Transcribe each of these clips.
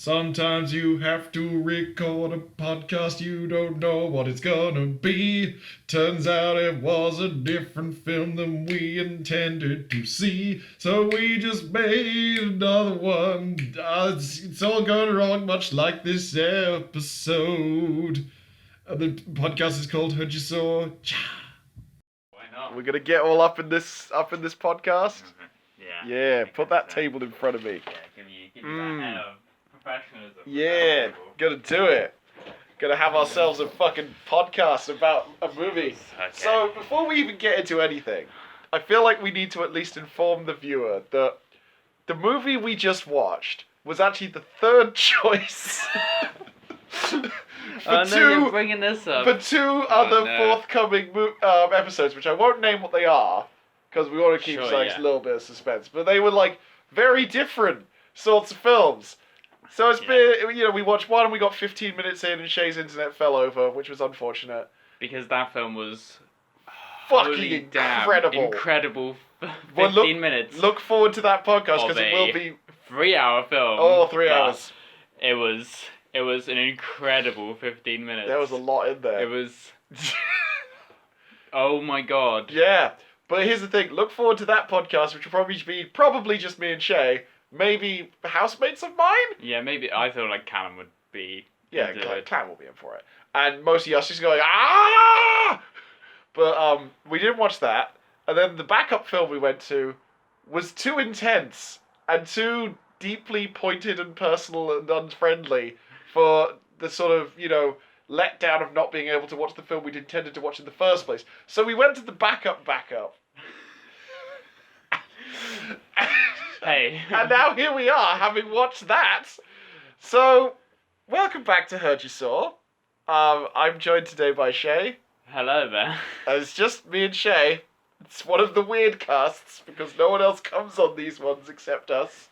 Sometimes you have to record a podcast, you don't know what it's gonna be. Turns out it was a different film than we intended to see. So we just made another one. It's all going wrong, much like this episode. The podcast is called Hurd Ya Saw. Why not? We're gonna get all up in this podcast. Yeah. Yeah, put that table in front of me. Yeah, give me that air of professionalism. Yeah, gonna do it. Gonna have ourselves a fucking podcast about a movie. Okay. So, before we even get into anything, I feel like we need to at least inform the viewer that the movie we just watched was actually the third choice Oh no, you're bringing this up. for two other forthcoming episodes, which I won't name what they are, because we want to keep a little bit of suspense. But they were like very different sorts of films. So it's been, we watched one and we got 15 minutes in and Shay's internet fell over, which was unfortunate. Because that film was Fucking incredible. Incredible 15 minutes. Look forward to that podcast because it will be 3-hour film. Oh, 3 hours. It was an incredible 15 minutes. There was a lot in there. It was oh my god. Yeah. But here's the thing, look forward to that podcast, which will probably just me and Shay. Maybe housemates of mine? Yeah, maybe. I feel like Callum would be. Yeah, Callum will be in for it. And mostly us just going, ah! But we didn't watch that. And then the backup film we went to was too intense and too deeply pointed and personal and unfriendly for the sort of, letdown of not being able to watch the film we'd intended to watch in the first place. So we went to the backup. Hey. And now here we are, having watched that. So, welcome back to Hurd Ya Saw. I'm joined today by Shay. Hello there. It's just me and Shay. It's one of the weird casts, because no one else comes on these ones except us.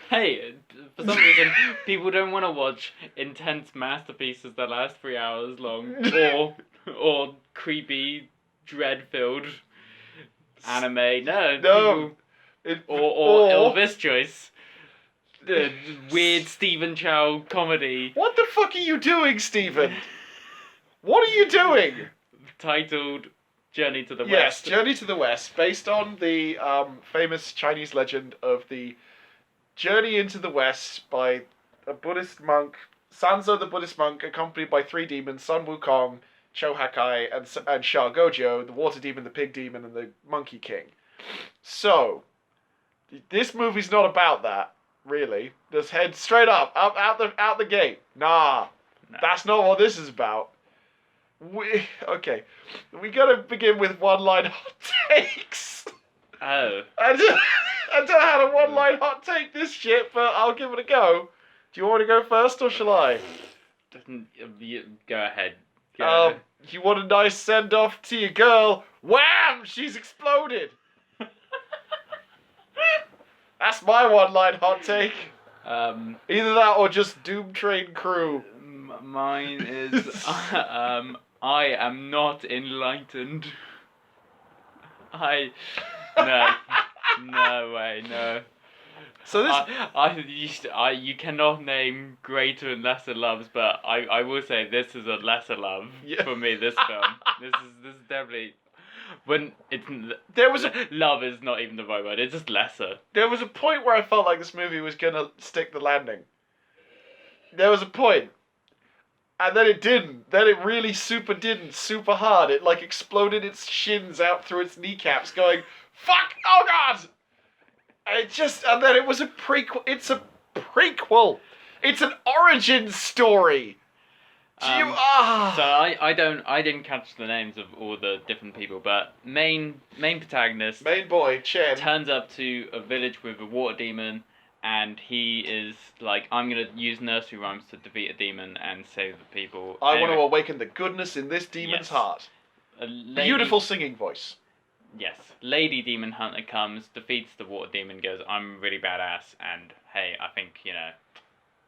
Hey, for some reason, people don't want to watch intense masterpieces that last 3 hours long, or creepy, dread-filled anime. No. Or Elvis choice. Weird Stephen Chow comedy. What the fuck are you doing, Stephen? What are you doing? Titled Journey to the West. Yes, Journey to the West, based on the famous Chinese legend of the Journey into the West by a Buddhist monk, Sanzo the Buddhist monk, accompanied by 3 demons, Sun Wukong, Cho Hakai, and Sha Gojo, the water demon, the pig demon, and the monkey king. So, this movie's not about that, really. Just head straight up out the gate. Nah, that's not what this is about. We gotta begin with one-line hot takes. Oh. I don't know how to one-line hot take this shit, but I'll give it a go. Do you want to go first, or shall I? Go ahead. You want a nice send-off to your girl? Wham! She's exploded! That's my one-line hot take. Either that or just Doom Train Crew. Mine is I am not enlightened. No way, no. So this you cannot name greater and lesser loves, but I will say this is a lesser love for me. This film, this is definitely love is not even the right word. It's just lesser. There was a point where I felt like this movie was gonna stick the landing. There was a point. And then it didn't. Then it really didn't. Super hard. It exploded its shins out through its kneecaps going, fuck! Oh god! And then it was a prequel. It's a prequel. It's an origin story. So I didn't catch the names of all the different people, but main protagonist, main boy, Chen, turns up to a village with a water demon. And he is like, I'm going to use nursery rhymes to defeat a demon and save the people. I want to awaken the goodness in this demon's heart. Beautiful singing voice. Yes. Lady Demon Hunter comes, defeats the water demon, goes, I'm really badass, and hey, I think,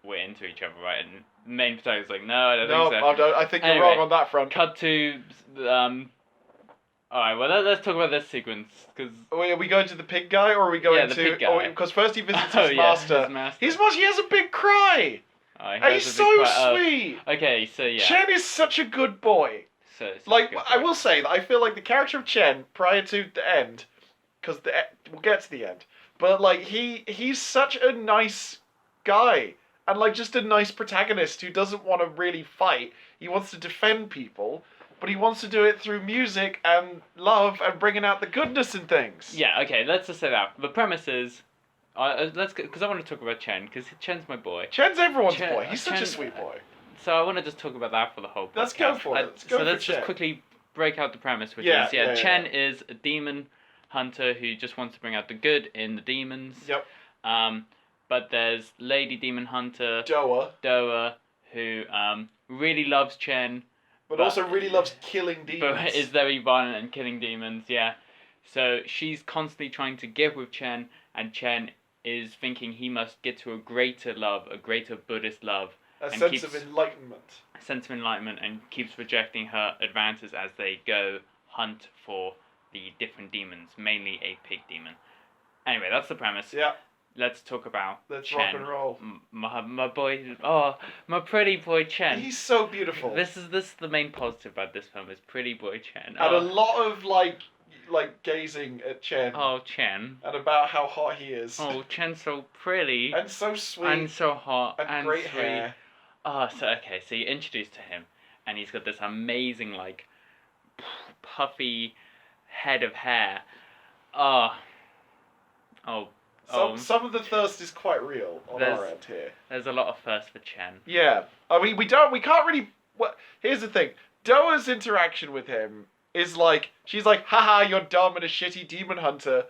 we're into each other, right? And the main protagonist's like, no, I don't think so. I think you're wrong on that front. Cut to, alright, well, let's talk about this sequence, because... Are we going to the pig guy, or are we going the pig guy. Because first he visits his master. His master. He has a big cry! I And heard he's the so big cry- sweet. Okay, so yeah. Chen is such a good boy. So it's a Like, good I boy. will say that I feel like the character of Chen, prior to the end, because we'll get to the end, but like he's such a nice guy and like just a nice protagonist who doesn't want to really fight. He wants to defend people, but he wants to do it through music and love and bringing out the goodness in things. Yeah, okay, let's just say that. The premise is, because I want to talk about Chen, because Chen's my boy. Chen's everyone's Chen- boy. He's such a Chen- sweet boy. So I want to just talk about that for the whole podcast. Let's go for it. Let's go so for let's Chen. just quickly break out the premise, which Yeah, is, yeah, Chen is a demon hunter who just wants to bring out the good in the demons. Yep. But there's Lady Demon Hunter, Doa, who really loves Chen, but also really loves killing demons. but is very violent and killing demons, yeah. So she's constantly trying to give with Chen, and Chen is thinking he must get to a greater love, a greater Buddhist love, a and sense keeps- of enlightenment. a sense of enlightenment, and keeps rejecting her advances as they go hunt for the different demons, mainly a pig demon. Anyway, that's the premise. Yeah, Let's talk about let's Chen. rock and roll. My boy, my pretty boy Chen. He's so beautiful. This is the main positive about this film is pretty boy Chen. And a lot of like gazing at Chen. Oh, Chen. And about how hot he is. Oh, Chen's so pretty. And so sweet. And so hot. And great sweet. hair. Oh, so you're introduced to him, and he's got this amazing, like, puffy head of hair. Some of the thirst is quite real on our end here. There's a lot of thirst for Chen. Yeah. I mean, we can't really... Here's the thing. Doa's interaction with him is like, she's like, haha, you're dumb and a shitty demon hunter.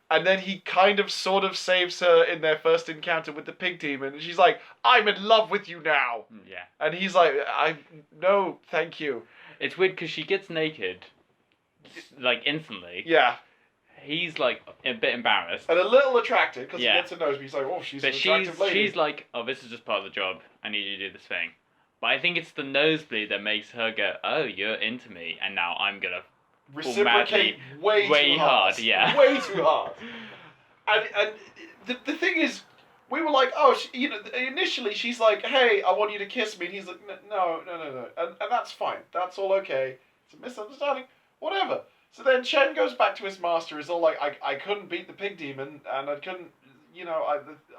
And then he kind of sort of saves her in their first encounter with the pig demon. And she's like, I'm in love with you now. Yeah. And he's like, no, thank you. It's weird because she gets naked, like, instantly. Yeah. He's, like, a bit embarrassed. And a little attracted, because Yeah. he gets to know me. He's like, oh, she's But an attractive lady. she's like, oh, this is just part of the job. I need you to do this thing. But I think it's the nosebleed that makes her go, oh, you're into me, and now I'm gonna reciprocate way too hard. Yeah. Way too hard. And the thing is, we were like, oh, initially she's like, hey, I want you to kiss me. And he's like, no. And that's fine. That's all okay. It's a misunderstanding. Whatever. So then Chen goes back to his master. Is all like, I couldn't beat the pig demon, and I couldn't,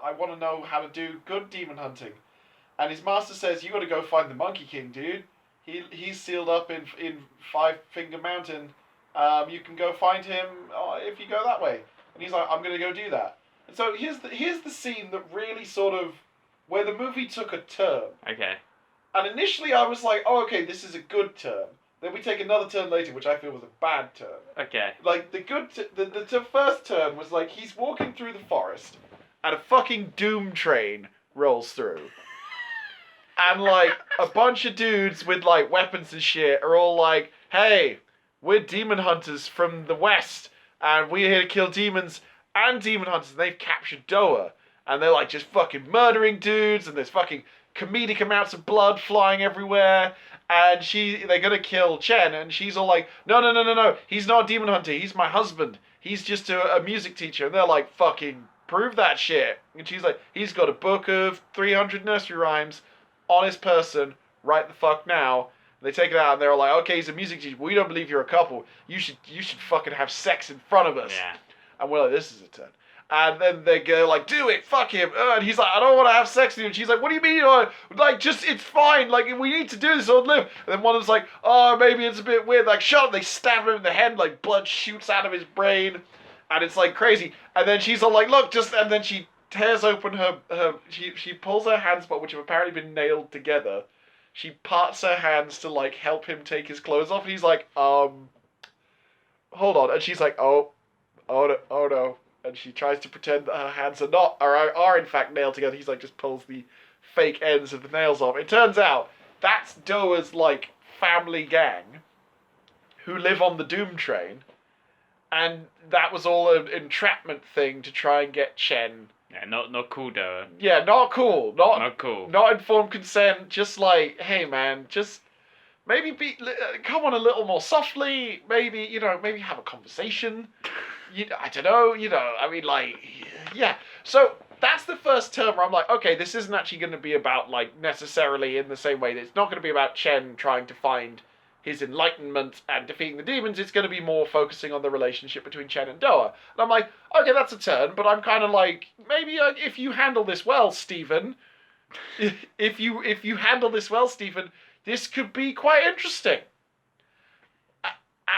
I want to know how to do good demon hunting. And his master says, you got to go find the Monkey King, dude. He's sealed up in Five Finger Mountain. You can go find him if you go that way. And he's like, I'm gonna go do that. And so here's the scene that really sort of where the movie took a turn. Okay. And initially I was like, oh, okay, this is a good turn. Then we take another turn later, which I feel was a bad turn. Okay. Like the first turn was like he's walking through the forest, and a fucking doom train rolls through. And, like, a bunch of dudes with, like, weapons and shit are all like, hey, we're demon hunters from the west, and we're here to kill demons and demon hunters, and they've captured Doa. And they're, like, just fucking murdering dudes, and there's fucking comedic amounts of blood flying everywhere, and they're gonna kill Chen, and she's all like, no, he's not a demon hunter, he's my husband. He's just a music teacher. And they're like, fucking prove that shit. And she's like, he's got a book of 300 nursery rhymes on his person right the fuck now. They take it out and they're like, okay, he's a music teacher. We don't believe you're a couple. You should fucking have sex in front of us. Yeah. And we're like, this is a turn. And then they go like, do it, fuck him. And he's like, I don't want to have sex with you. And she's like, what do you mean? Like, just, it's fine. Like, we need to do this or live. And then one of them's like, oh, maybe it's a bit weird. Like, shut up. They stab him in the head. Like, blood shoots out of his brain. And it's like crazy. And then she's all like, look, and then she tears open she pulls her hands, but which have apparently been nailed together. She parts her hands to like help him take his clothes off. And he's like, hold on. And she's like, oh no. And she tries to pretend that her hands are in fact nailed together. He's like, just pulls the fake ends of the nails off. It turns out that's Doa's like family gang who live on the Doom train. And that was all an entrapment thing to try and get Chen. Yeah, not cool, Doa. Yeah, not cool. Not cool. Not informed consent. Just like, hey man, just maybe come on a little more softly. Maybe have a conversation. I don't know. I mean, like, yeah. So that's the first term where I'm like, okay, this isn't actually going to be about, like, necessarily in the same way. It's not going to be about Chen trying to find his enlightenment and defeating the demons. It's going to be more focusing on the relationship between Chen and Doa. And I'm like, okay, that's a turn, but I'm kind of like, maybe if you handle this well, Stephen, if you handle this well, Stephen, this could be quite interesting.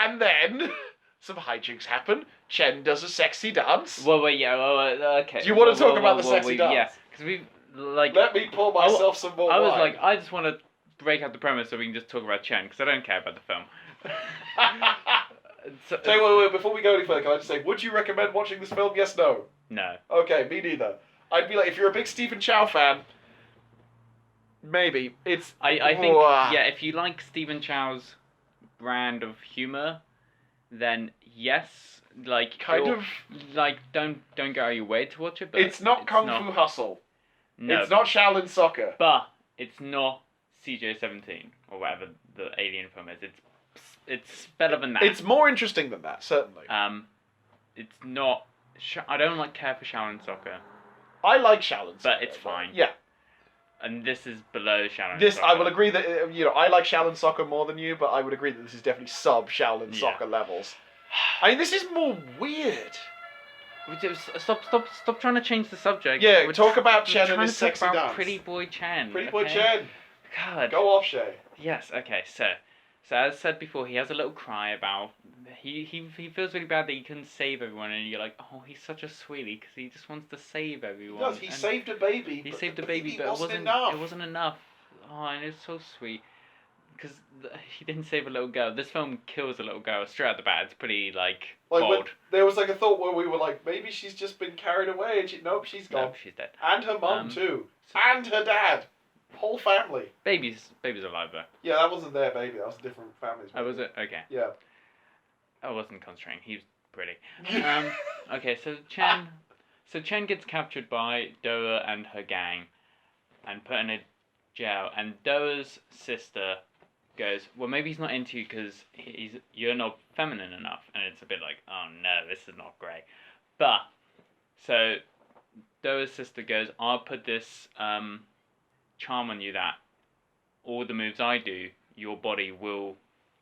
And then some hijinks happen. Chen does a sexy dance. Okay. Do you want to talk about the sexy dance? Yeah, because we like. Let me pour myself some more I was wine. like, I just want to break out the premise so we can just talk about Chen, because I don't care about the film. Tell you what, wait, before we go any further, can I just say, would you recommend watching this film? Yes, no? No. Okay, me neither. I'd be like, if you're a big Stephen Chow fan, maybe. It's... I think, yeah, if you like Stephen Chow's brand of humour, then yes, like... Kind of... Like, don't go out of your way to watch it, but... It's not Kung Fu Hustle. No. It's not Shaolin Soccer. But it's not CJ-17, or whatever the alien film is. It's better than that. It's more interesting than that, certainly. It's not... I don't care for Shaolin Soccer. I like Shaolin Soccer. But it's fine. Yeah. And this is below Shaolin Soccer. I will agree that, I like Shaolin Soccer more than you, but I would agree that this is definitely sub-Shaolin Soccer levels. I mean, this is more weird. Stop trying to change the subject. Yeah, talk about Chen and his sexy dance. Pretty Boy Chen. Pretty Boy Chen. God. Go off, Shay. Yes, okay, so as said before, he has a little cry about... He feels really bad that he couldn't save everyone, and you're like, oh, he's such a sweetie, because he just wants to save everyone. He does, he saved a baby. He saved a baby, but it wasn't enough. Oh, and it's so sweet. Because he didn't save a little girl. This film kills a little girl straight out the bat. It's pretty, bold. There was, a thought where we were like, maybe she's just been carried away, and nope, she's gone. Nope, she's dead. And her mum, too. And her dad. Whole family. Baby's alive, though. Yeah, that wasn't their baby. That was a different family's baby. Oh, was it? Okay. Yeah. I wasn't concentrating. He was pretty. Okay, so Chen gets captured by Doa and her gang and put in a jail, and Doa's sister goes, well, maybe he's not into you because you're not feminine enough. And it's a bit like, oh no, this is not great. But, so Doa's sister goes, I'll put this charm on you that all the moves I do, your body will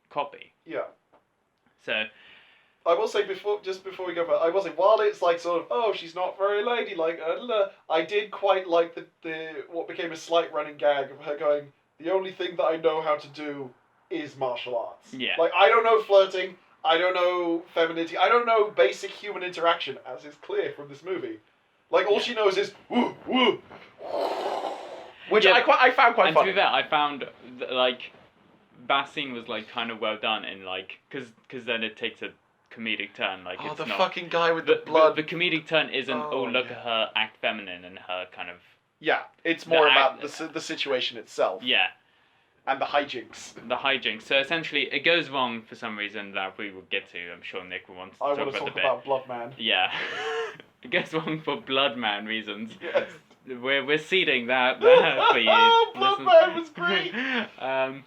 copy. Yeah. So, I will say just before we go further, I will say while it's like sort of, oh, she's not very ladylike, I did quite like the what became a slight running gag of her going, the only thing that I know how to do is martial arts. Yeah. Like, I don't know flirting, I don't know femininity, I don't know basic human interaction, as is clear from this movie. Like, all she knows is, woo, woo. Which I found quite funny. And to be fair, I found, that scene was, kind of well done, and, because then it takes a comedic turn, oh, it's the not... fucking guy with the blood. The comedic turn isn't, look at her act feminine, and her kind of... Yeah, it's more about the situation itself. Yeah. And the hijinks. The hijinks. So, essentially, it goes wrong for some reason that we will get to. I'm sure Nick will want to talk about the bit. I want to talk about Bloodman. Yeah. It goes wrong for Bloodman reasons. Yes. We're seeding that for you. Oh, Bloodman was great!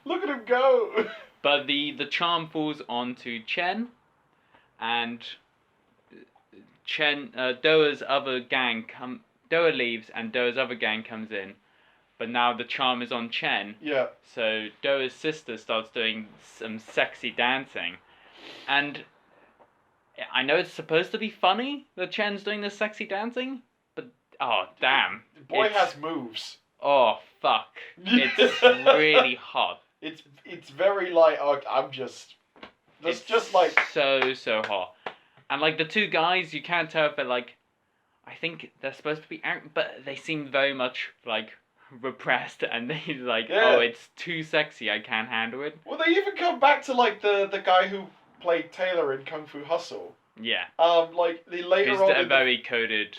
Look at him go! But the charm falls onto Chen, and Doa's other gang Doa leaves, and Doa's other gang comes in, but now the charm is on Chen. Yeah. So Doa's sister starts doing some sexy dancing, and I know it's supposed to be funny that Chen's doing this sexy dancing, but oh damn, the boy has moves. Oh fuck, it's really hot. It's very I'm just. It's just like so hot, and the two guys, you can't tell if they're I think they're supposed to be out, but they seem very much repressed, and they oh, it's too sexy, I can't handle it. Well, they even come back to the guy who played Taylor in Kung Fu Hustle. Yeah. The later Who's on a very coded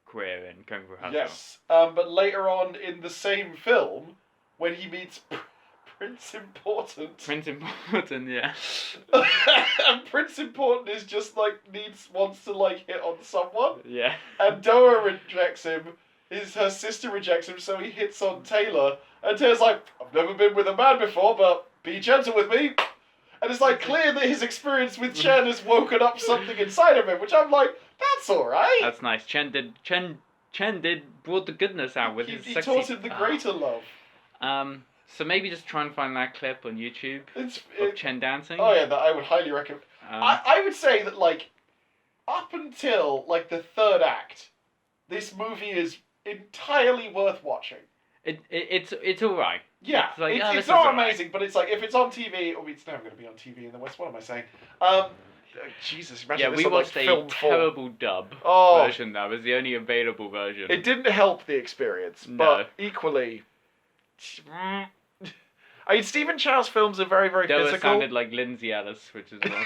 queer in Kung Fu Hustle. Yes. But later on in the same film, when he meets Prince Important. Prince Important, yeah. And Prince Important is just wants to hit on someone. Yeah. And Doa rejects him. Her sister rejects him, so he hits on Taylor. And Taylor's like, I've never been with a man before, but be gentle with me. And it's clear that his experience with Chen has woken up something inside of him, which I'm like, that's alright. That's nice. Chen Chen brought the goodness out with his He sexy... taught him the greater love. So maybe just try and find that clip on YouTube of Chen dancing. Oh yeah, that I would highly recommend. I would say that, like, up until, like, the third act, this movie is entirely worth watching. It's alright. Yeah, it's, like, it's not amazing, but it's like, if it's on TV, it's never going to be on TV in the West. What am I saying? Jesus, imagine this we on, watched like, a film terrible dub Oh. version. That was the only available version. It didn't help the experience, but equally... I mean, Stephen Chow's films are very, very Doa physical. sounded like Lindsay Ellis, which is well,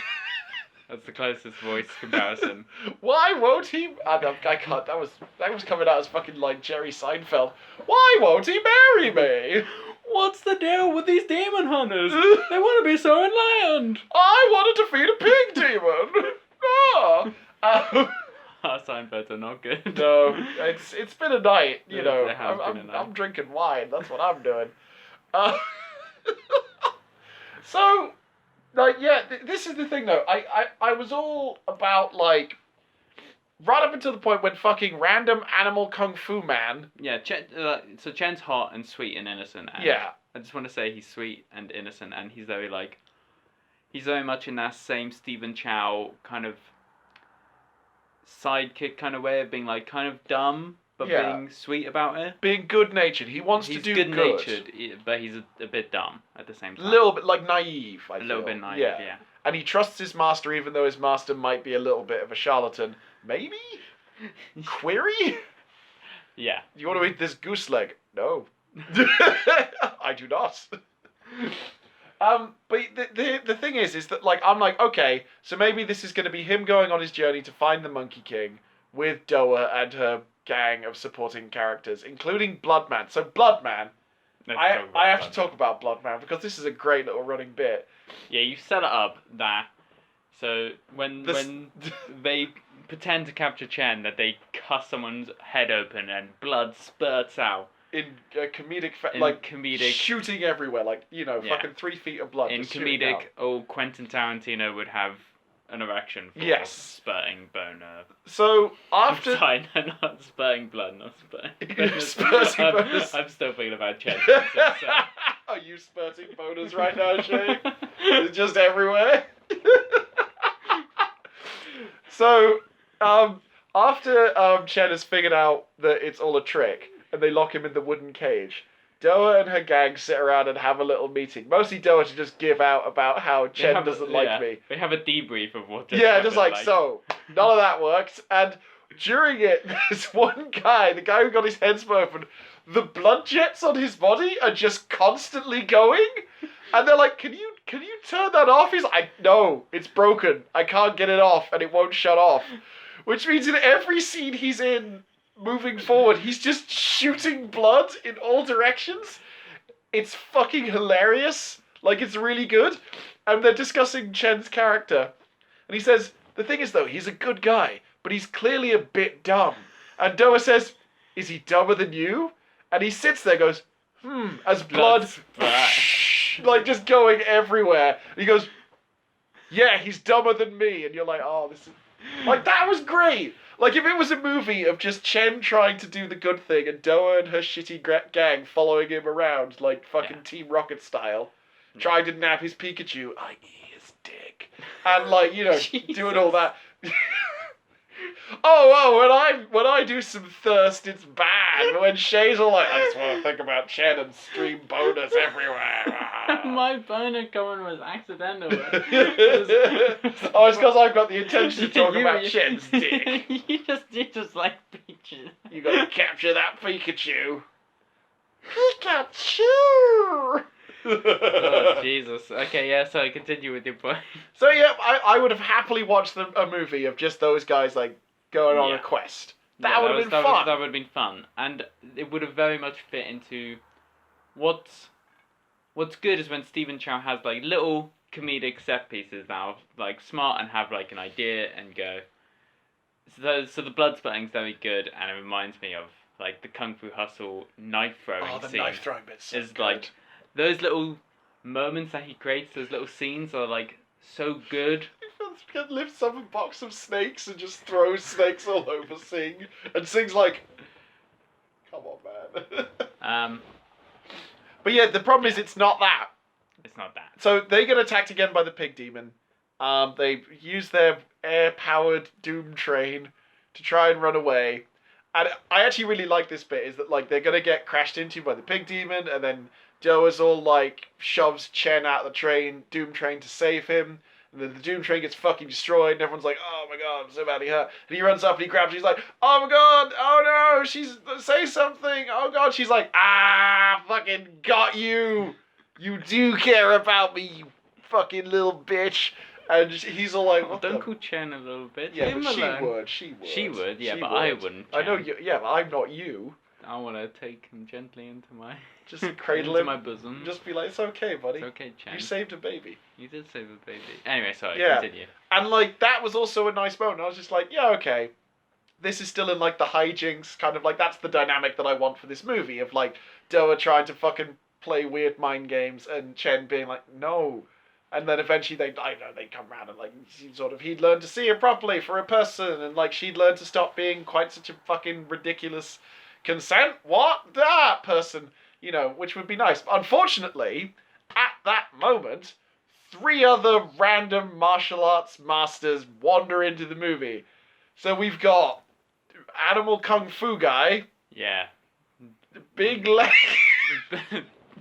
that's the closest voice comparison. Why won't he? I can't. That was coming out as fucking like Jerry Seinfeld. Why won't he marry me? What's the deal with these demon hunters? They want to be so enlightened. I want to defeat a pig demon. Our Seinfelds are not good. No, it's been a night. You know, It has been a night. I'm drinking wine. That's what I'm doing. So, like, yeah, this is the thing though. I was all about, like, right up until the point when fucking random animal kung fu man. Yeah, so Chen's hot and sweet and innocent. And Yeah. I just want to say he's sweet and innocent, and he's very much in that same Stephen Chow kind of sidekick kind of way of being, like, kind of dumb, but being sweet about it. Being good-natured. He wants to do good. He's good-natured, but he's a bit dumb at the same time. A little bit, like, naive, I feel. A little bit naive, yeah. And he trusts his master even though his master might be a little bit of a charlatan. Maybe? Query? Yeah. You want to eat this goose leg? No. I do not. But the thing is that, like, I'm like, okay, so maybe this is going to be him going on his journey to find the Monkey King with Doa and her gang of supporting characters, including Bloodman. So Bloodman, I have to talk about Bloodman because this is a great little running bit. Yeah, you set it up that, so when they pretend to capture Chen, that they cut someone's head open and blood spurts out. In comedic, comedic, shooting everywhere, like, you know, fucking 3 feet of blood. In comedic, old Quentin Tarantino would have an erection for spurting boner. So after, sorry, no, not spurting blood, not spurting. boners. I'm still thinking about Chen. Are you spurting boners right now, Shay? It's just everywhere. So after Chen has figured out that it's all a trick, and they lock him in the wooden cage, Doa and her gang sit around and have a little meeting. Mostly Doa to just give out about how Chen doesn't like me. They have a debrief of what. Just like, so, none of that worked. And during it, there's one guy, the guy who got his head split open, the blood jets on his body are just constantly going. And they're like, can you turn that off? He's like, no, it's broken. I can't get it off and it won't shut off. Which means in every scene he's in, moving forward, he's just shooting blood in all directions. It's fucking hilarious. Like, it's really good. And they're discussing Chen's character. And he says, the thing is, though, he's a good guy, but he's clearly a bit dumb. And Doa says, is he dumber than you? And he sits there, goes, as blood, like, just going everywhere. And he goes, yeah, he's dumber than me. And you're like, oh, this is... Like, that was great. Like, if it was a movie of just Chen trying to do the good thing and Doa and her shitty gang following him around, like fucking Team Rocket style, trying to nab his Pikachu, i.e. his dick, and, like, you know, doing all that. When I do some thirst, it's bad. But when Shay's all like, I just want to think about Chen and stream bonus everywhere. My boner comment was accidental. Oh, it's because I've got the intention to talk about Chen's dick. You just like Pikachu. You gotta capture that Pikachu. Pikachu! Oh, Jesus. Okay, yeah, so continue with your point. So, yeah, I would have happily watched a movie of just those guys, like, going on a quest. That would have been fun. That would have been fun. And it would have very much fit into what's good is when Stephen Chow has, like, little comedic set pieces that are, like, smart and have, like, an idea and go. So the blood splatting's very good, and it reminds me of, like, the Kung Fu Hustle knife throwing scene. Oh, the knife throwing bit's so good. Like, those little moments that he creates, those little scenes are, like, so good. He lifts up a box of snakes and just throws snakes all over Sing. And Sing's like, Come on, man. But the problem is it's not that. It's not that. So they get attacked again by the pig demon. They use their air-powered doom train to try and run away. And I actually really like this bit, is that, like, they're going to get crashed into by the pig demon, and then Doa's all, like, shoves Chen out of the doom train to save him. And then the doom train gets fucking destroyed, and everyone's like, oh my god, I'm so badly hurt. And he runs up and he grabs her, he's like, oh my god, oh no, say something, oh god. She's like, fucking got you. You do care about me, you fucking little bitch. And he's all like, what Don't call Chen a little bitch. Yeah, Leave him but alone. she would. She would, yeah, She but would. I wouldn't. I know Chen. you, yeah, but I'm not you. I want to take him gently into my... Just cradle into him. my bosom. Just be like, it's okay, buddy. It's okay, Chen. You saved a baby. You did save a baby. Anyway, sorry, Yeah. continue. And, like, that was also a nice moment. I was just like, yeah, okay. This is still in, like, the hijinks, kind of like, that's the dynamic that I want for this movie, of, like, Doa trying to fucking play weird mind games and Chen being like, no. And then eventually they come around and, like, he'd learn to see her properly for a person, and, like, she'd learn to stop being quite such a fucking ridiculous consent. What? That person, which would be nice. But unfortunately, at that moment, 3 other random martial arts masters wander into the movie. So we've got Animal Kung Fu guy. Yeah. Big leg.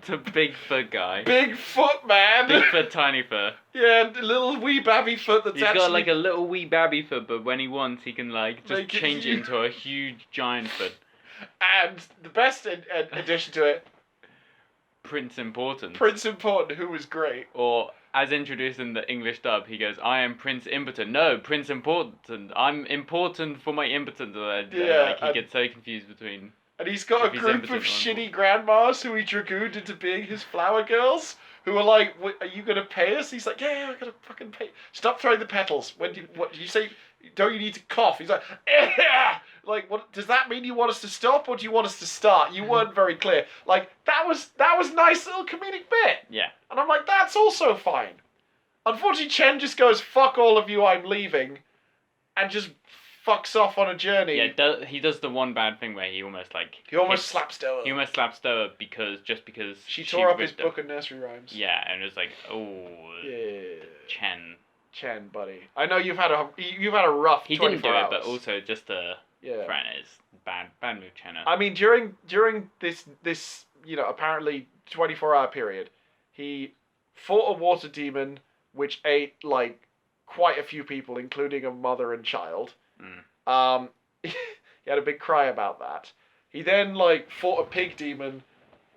The Bigfoot guy. Bigfoot man. Bigfoot, tiny foot. Yeah, little wee babby foot that's He's got like a little wee babby foot, but when he wants, he can like just change it into a huge giant foot. And the best addition to it, Prince Important. Prince Important, who was great. Or, as introduced in the English dub, he goes, I am Prince Impotent. No, Prince Important. I'm important for my impotence. Yeah, he gets so confused between... And he's got a group of shitty grandmas who he dragooned into being his flower girls, who are like, are you going to pay us? He's like, yeah, I'm going to fucking pay. Stop throwing the petals. What do you say? Don't you need to cough? He's like, yeah. Like, what does that mean? You want us to stop or do you want us to start? You weren't very clear. Like, that was nice little comedic bit. Yeah. And I'm like, that's also fine. Unfortunately, Chen just goes, fuck all of you, I'm leaving, and just fucks off on a journey. Yeah, he does the one bad thing where he almost slaps Doa. He almost slaps Doa because she tore up his book of nursery rhymes. Yeah, and it was like, oh, yeah, Chen, buddy. I know you've had a rough. He 24 didn't do hours. it, but also just a friend is bad move, Chen. I mean, during this apparently 24-hour period, he fought a water demon which ate like quite a few people, including a mother and child. He had a big cry about that. He then fought a pig demon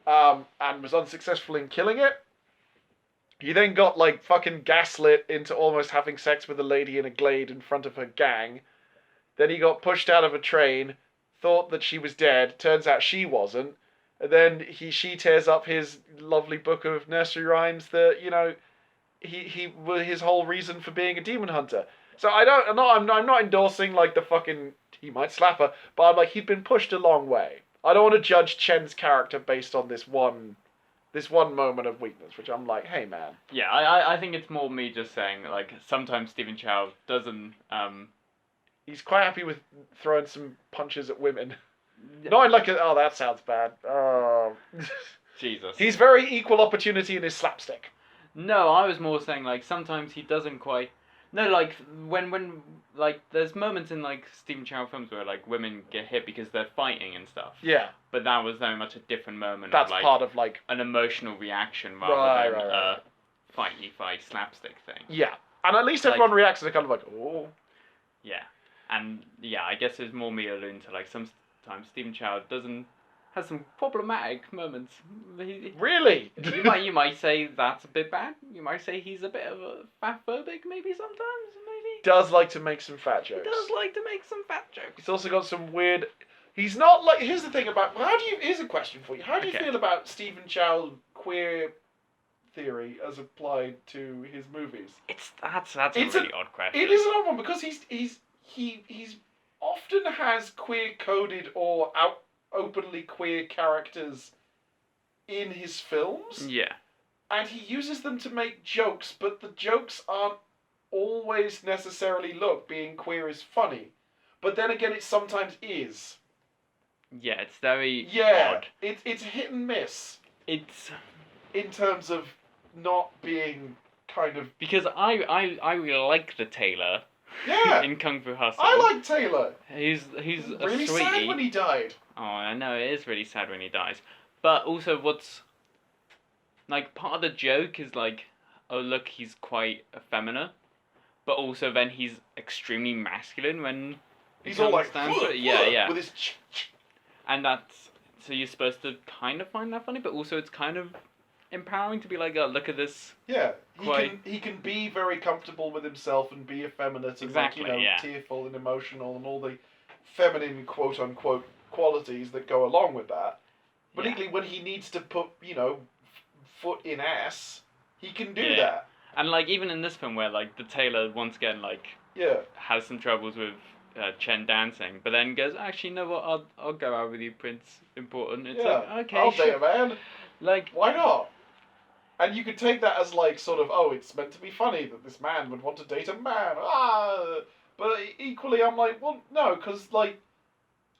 and was unsuccessful in killing it. He then got fucking gaslit into almost having sex with a lady in a glade in front of her gang. Then he got pushed out of a train, thought that she was dead, turns out she wasn't. And then she tears up his lovely book of nursery rhymes that, his whole reason for being a demon hunter. So I'm not endorsing the fucking he might slap her, but I'm he'd been pushed a long way. I don't want to judge Chen's character based on this one moment of weakness, which I'm like, hey man. Yeah, I think it's more me just saying sometimes Stephen Chow doesn't He's quite happy with throwing some punches at women. Not in oh, that sounds bad. Oh. Jesus. He's very equal opportunity in his slapstick. No, I was more saying sometimes he doesn't quite. No, when there's moments in Stephen Chow films where women get hit because they're fighting and stuff. Yeah. But that was very much a different moment. That's of, part of an emotional reaction rather than a fight slapstick thing. Yeah, and at least everyone reacts to kind of oh. Yeah. And yeah, I guess it's more me alluding to sometimes Stephen Chow has some problematic moments. Really? You might say that's a bit bad. You might say he's a bit of a fatphobic maybe sometimes, maybe. Does like to make some fat jokes. He does like to make some fat jokes. He's also got some weird... He's not here's the thing about... Here's a question for you. How do you feel about Stephen Chow's queer theory as applied to his movies? That's a really odd question. It is an odd one because he's often has queer-coded or openly queer characters in his films. Yeah. And he uses them to make jokes, but the jokes aren't always necessarily, being queer is funny. But then again, it sometimes is. Yeah, it's very Yeah, odd. it's hit and miss It's in terms of not being kind of. because I really like the tailor. Yeah. In Kung Fu Hustle. I like Taylor. He's a Really sweetie. sad when he died. Oh, I know, it is really sad when he dies. But also, what's like part of the joke is like, oh look, he's quite effeminate, but also then he's extremely masculine when He's all like, down to it. Yeah. with his. And that's so you're supposed to kind of find that funny, but also it's kind of empowering to be like, oh look at this. Yeah, Quite- he can be very comfortable with himself and be effeminate and Exactly, yeah. tearful and emotional and all the feminine quote unquote qualities that go along with that. But Yeah. equally, when he needs to put foot in ass, he can do Yeah. that. And like even in this film where like the tailor once again like Yeah, has some troubles with Chen dancing, but then goes, actually, you know what? I'll go out with you, Prince. Important. It's yeah. like, okay, I'll sure. date a man. Like, Why not? And you could take that as like sort of, oh, it's meant to be funny that this man would want to date a man. But equally, I'm like, well, no, because like,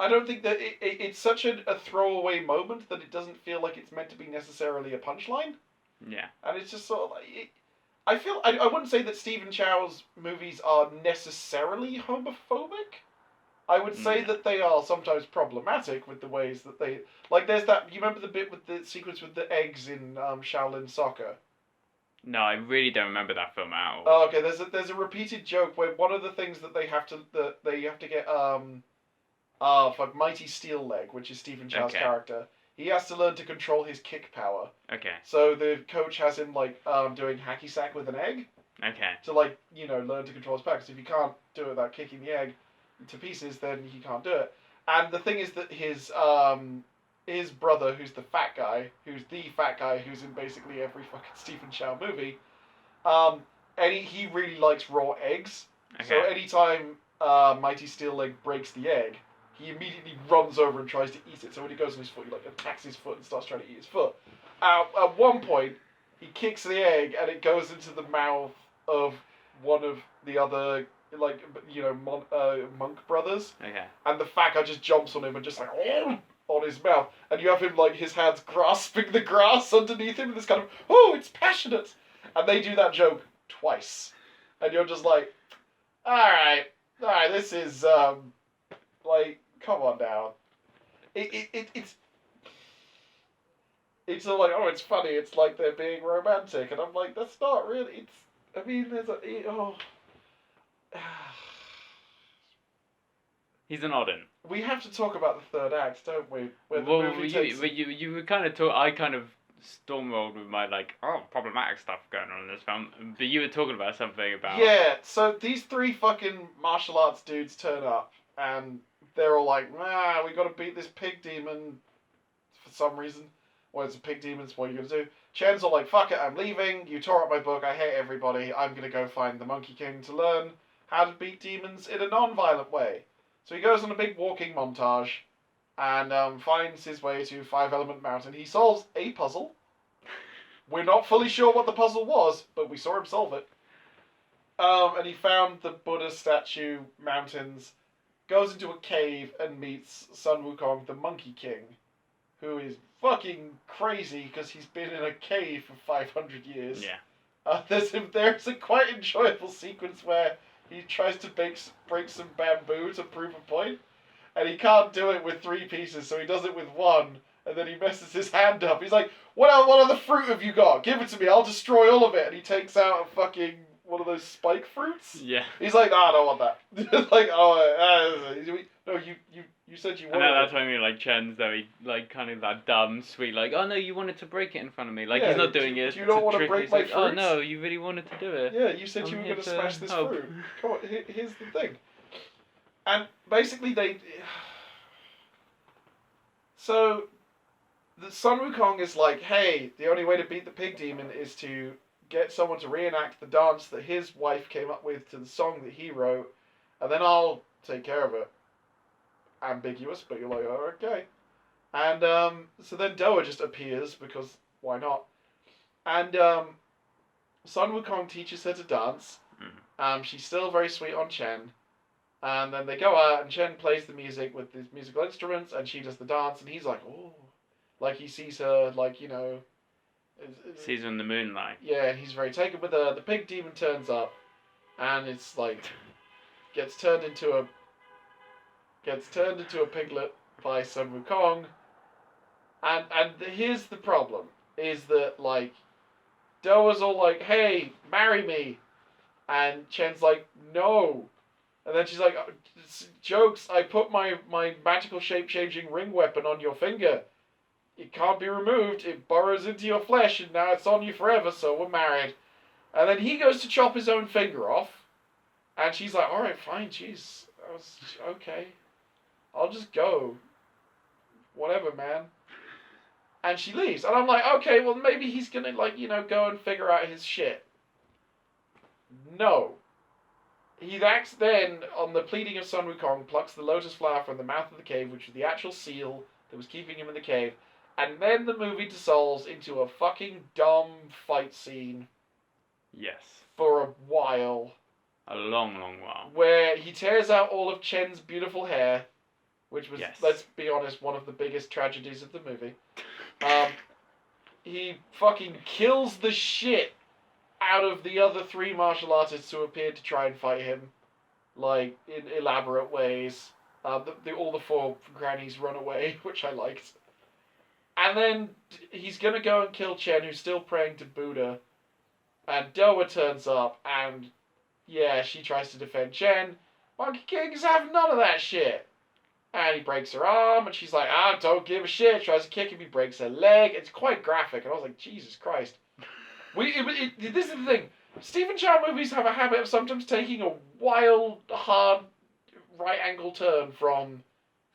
I don't think that it's such a throwaway moment that it doesn't feel like it's meant to be necessarily a punchline. yeah, And it's just sort of like, I wouldn't say that Stephen Chow's movies are necessarily homophobic. I would say Yeah. that they are sometimes problematic with the ways that they, like, there's that, you remember the bit with the sequence with the eggs in Shaolin Soccer? no, I really don't remember that film at all. Oh, okay, there's a repeated joke where one of the things that they have to get Mighty Steel Leg, which is Stephen Chow's Okay. character. He has to learn to control his kick power. Okay, So the coach has him like doing hacky sack with an egg okay, to like learn to control his power. Because if you can't do it without kicking the egg to pieces, then he can't do it. And the thing is that his brother, who's the fat guy, who's in basically every fucking Stephen Chow movie, and he really likes raw eggs. okay. So anytime Mighty Steel Leg breaks the egg, he immediately runs over and tries to eat it. So when he goes on his foot, he like attacks his foot and starts trying to eat his foot. At one point, he kicks the egg and it goes into the mouth of one of the other monk brothers, Okay. and the fat guy just jumps on him and just like on his mouth, and you have him like his hands grasping the grass underneath him, and this kind of it's passionate, and they do that joke twice, and you're just like, all right, this is like, come on now. It's all like, oh, it's funny. It's like they're being romantic, and I'm like, that's not really. He's an odd un. We have to talk about the third act, don't we? Where the Well, movie takes. you were kind of I kind of stormrolled with my like, problematic stuff going on in this film, but you were talking about something about. Yeah, so these three fucking martial arts dudes turn up, and they're all like, we gotta beat this pig demon for some reason. Well, it's a pig demon, so what are you gonna do? Chen's all like, fuck it, I'm leaving, you tore up my book, I hate everybody, I'm gonna go find the Monkey King to learn how to beat demons in a non-violent way. So he goes on a big walking montage, and finds his way to Five Element Mountain. He solves a puzzle. We're not fully sure what the puzzle was, but we saw him solve it. And he found the Buddha statue mountains, goes into a cave and meets Sun Wukong, the Monkey King, who is fucking crazy because he's been in a cave for 500 years. Yeah. There's a quite enjoyable sequence where he tries to break some bamboo to prove a point, and he can't do it with 3 pieces, so he does it with 1, and then he messes his hand up. He's like, what other fruit have you got? Give it to me, I'll destroy all of it. And he takes out a fucking one of those spike fruits. Yeah. He's like, I don't want that. Like, no, you said you I wanted know, that's it. what I mean, like, Chen's very, like, kind of that dumb, sweet, like, oh no, you wanted to break it in front of me. Like, Yeah, he's not doing it. do you not to wanna trick break me. He's my like, oh fruits? no, you really wanted to do it. Yeah, you said I'm you were here going to to smash this help. fruit. Come on, here's the thing. And basically So, the Sun Wukong is like, hey, the only way to beat the pig demon is to get someone to reenact the dance that his wife came up with to the song that he wrote, and then I'll take care of it. Ambiguous, but you're like, oh, okay. And so then Doa just appears, because why not? And Sun Wukong teaches her to dance. She's still very sweet on Chen. And then they go out, and Chen plays the music with these musical instruments, and she does the dance, and he's like, oh. Like, he sees her, like, you know... Sees her in the moonlight. Yeah, and he's very taken with her. The pig demon turns up, and it's, like, gets turned into a piglet by Sun Wukong. And here's the problem, is that, like, Doa's all like, hey, marry me. And Chen's like, no. And then she's like, jokes, I put my magical shape-changing ring weapon on your finger. It can't be removed. It burrows into your flesh, and now it's on you forever, so we're married. And then he goes to chop his own finger off. And she's like, alright, fine, jeez. Okay. I'll just go. Whatever, man. And she leaves. And I'm like, okay, well, maybe he's gonna, like, you know, go and figure out his shit. No. He acts then, on the pleading of Sun Wukong, plucks the lotus flower from the mouth of the cave, which was the actual seal that was keeping him in the cave. And then the movie dissolves into a fucking dumb fight scene. Yes. For a while. A long, long while. Where he tears out all of Chen's beautiful hair, which was, yes. Let's be honest, one of the biggest tragedies of the movie. He fucking kills the shit out of the other 3 martial artists who appeared to try and fight him, like, in elaborate ways. All the 4 grannies run away, which I liked. And then he's gonna go and kill Chen, who's still praying to Buddha. And Doa turns up, and yeah, she tries to defend Chen. Monkey King's having none of that shit. And he breaks her arm, and she's like, don't give a shit. Tries to kick him, he breaks her leg. It's quite graphic, and I was like, Jesus Christ. This is the thing. Stephen Chow movies have a habit of sometimes taking a wild, hard, right-angle turn from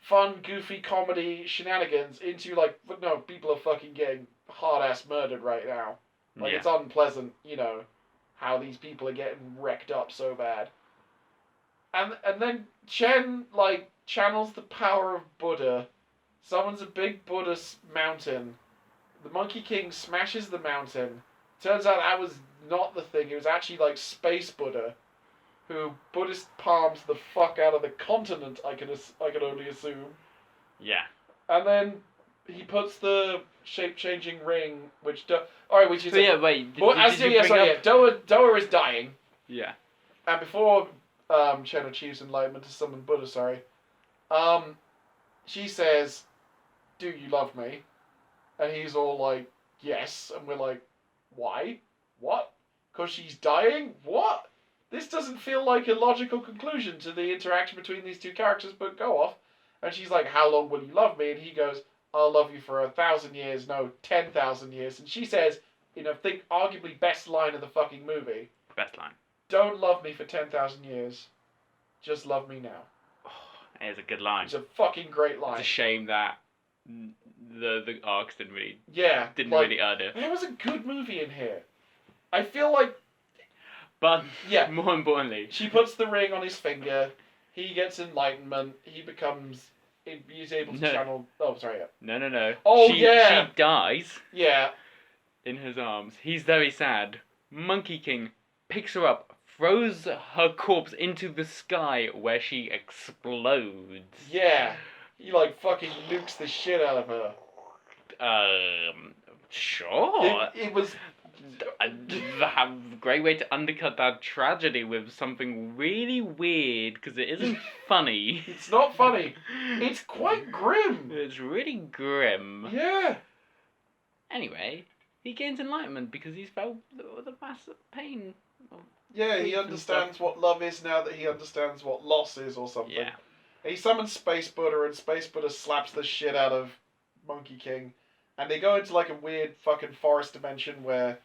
fun, goofy comedy shenanigans into, like, no, people are fucking getting hard-ass murdered right now. Like, It's unpleasant, you know, how these people are getting wrecked up so bad. And then Chen, like, channels the power of Buddha, summons a big Buddha mountain. The Monkey King smashes the mountain. Turns out that was not the thing. It was actually, like, Space Buddha, who Buddhist palms the fuck out of the continent, I can only assume. Yeah. And then he puts the shape-changing ring, which... Alright, which is... So yeah, wait. Doa is dying. Yeah. And before Chen achieves enlightenment to summon Buddha, she says, do you love me? And he's all like, yes. And we're like, why? What? Because she's dying? What? This doesn't feel like a logical conclusion to the interaction between these 2 characters, but go off. And she's like, how long will you love me? And he goes, I'll love you for 1,000 years, no, 10,000 years. And she says, in I think arguably best line of the fucking movie. Best line. Don't love me for 10,000 years. Just love me now. Oh, it is a good line. It's a fucking great line. It's a shame that the arcs didn't really earn it. There was a good movie in here. I feel like... But, more importantly... She puts the ring on his finger. He gets enlightenment. He's able to channel... Oh, sorry, yeah. No. Oh, she dies. Yeah. In his arms. He's very sad. Monkey King picks her up, throws her corpse into the sky where she explodes. Yeah. He, like, fucking nukes the shit out of her. Sure. It was... A great way to undercut that tragedy with something really weird, because it isn't funny. It's not funny. It's quite grim. It's really grim. Yeah. Anyway, he gains enlightenment because he's felt the massive pain. Yeah, he understands what love is now that he understands what loss is or something. Yeah. He summons Space Buddha, and Space Buddha slaps the shit out of Monkey King. And they go into, like, a weird fucking forest dimension where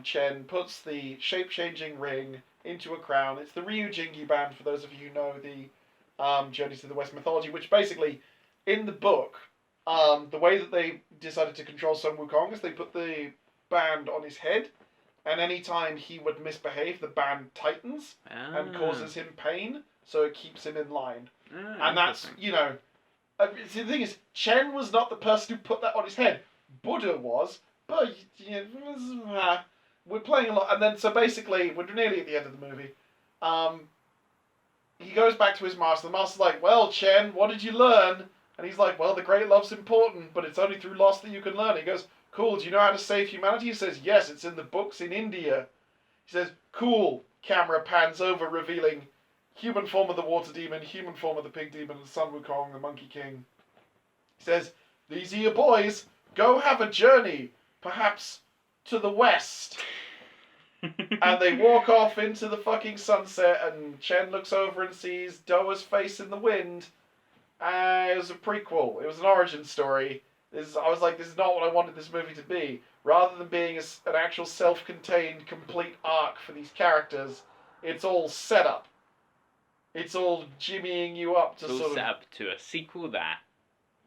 Chen puts the shape-changing ring into a crown. It's the Ryu Jingi band, for those of you who know the Journey to the West mythology, which basically, in the book, the way that they decided to control Sun Wukong is they put the band on his head, and any time he would misbehave, the band tightens and causes him pain, so it keeps him in line. And that's, you know... see, the thing is, Chen was not the person who put that on his head. Buddha was, but we're playing a lot. And then, so basically, we're nearly at the end of the movie. he goes back to his master. The master's like, well, Chen, what did you learn? And he's like, well, the great love's important, but it's only through loss that you can learn. He goes, cool, do you know how to save humanity? He says, yes, it's in the books in India. He says, cool. Camera pans over, revealing human form of the water demon, human form of the pig demon, and Sun Wukong, the monkey king. He says, these are your boys. Go have a journey, perhaps to the west. And they walk off into the fucking sunset, and Chen looks over and sees Doa's face in the wind. It was a prequel. It was an origin story. I was like, this is not what I wanted this movie to be. Rather than being an actual self-contained, complete arc for these characters, it's all set up. It's all jimmying you up to It's all sort of... set up to a sequel that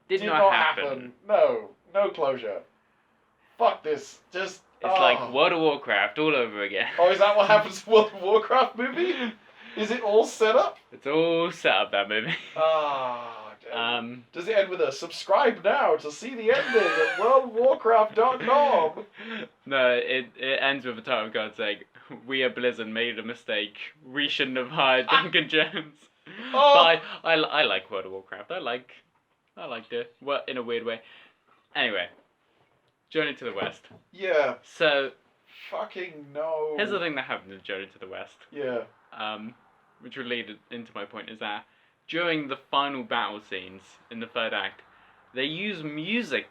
did Did not happen. No closure. Fuck this. Just... It's like World of Warcraft all over again. Oh, is that what happens in World of Warcraft movie? Is it all set up? It's all set up, that movie. Damn. Does it end with a subscribe now to see the ending at worldwarcraft.com? No, it ends with a title card saying, we at Blizzard made a mistake. We shouldn't have hired Duncan Jones. Oh. But I like World of Warcraft. I liked it. Well, in a weird way. Anyway. Journey to the West. Yeah. So... Fucking no. Here's the thing that happened in Journey to the West. Yeah. Which will lead into my point, is that during the final battle scenes in the third act, they use music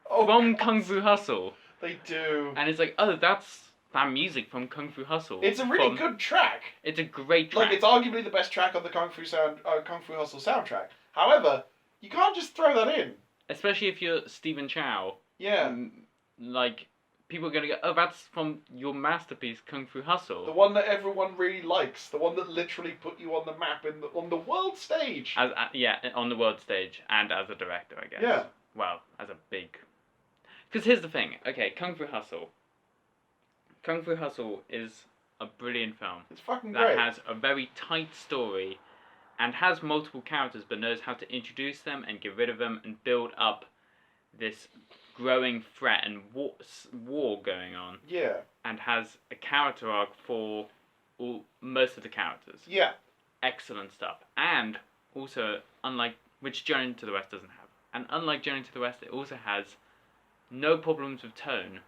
from God. Kung Fu Hustle. They do. And it's like, oh, that's that music from Kung Fu Hustle. It's a really good track. It's a great track. Like, it's arguably the best track on the Kung Fu Hustle soundtrack. However, you can't just throw that in. Especially if you're Stephen Chow. Yeah. Like, people are going to go, oh, that's from your masterpiece, Kung Fu Hustle. The one that everyone really likes. The one that literally put you on the map on the world stage. On the world stage, and as a director, I guess. Yeah. Well, as a big... Because here's the thing. Okay, Kung Fu Hustle. Kung Fu Hustle is a brilliant film. It's fucking that great. That has a very tight story, and has multiple characters, but knows how to introduce them and get rid of them and build up this growing threat and war going on. Yeah. And has a character arc for most of the characters. Yeah. Excellent stuff. And also, which Journey to the West doesn't have. And unlike Journey to the West, it also has no problems with tone,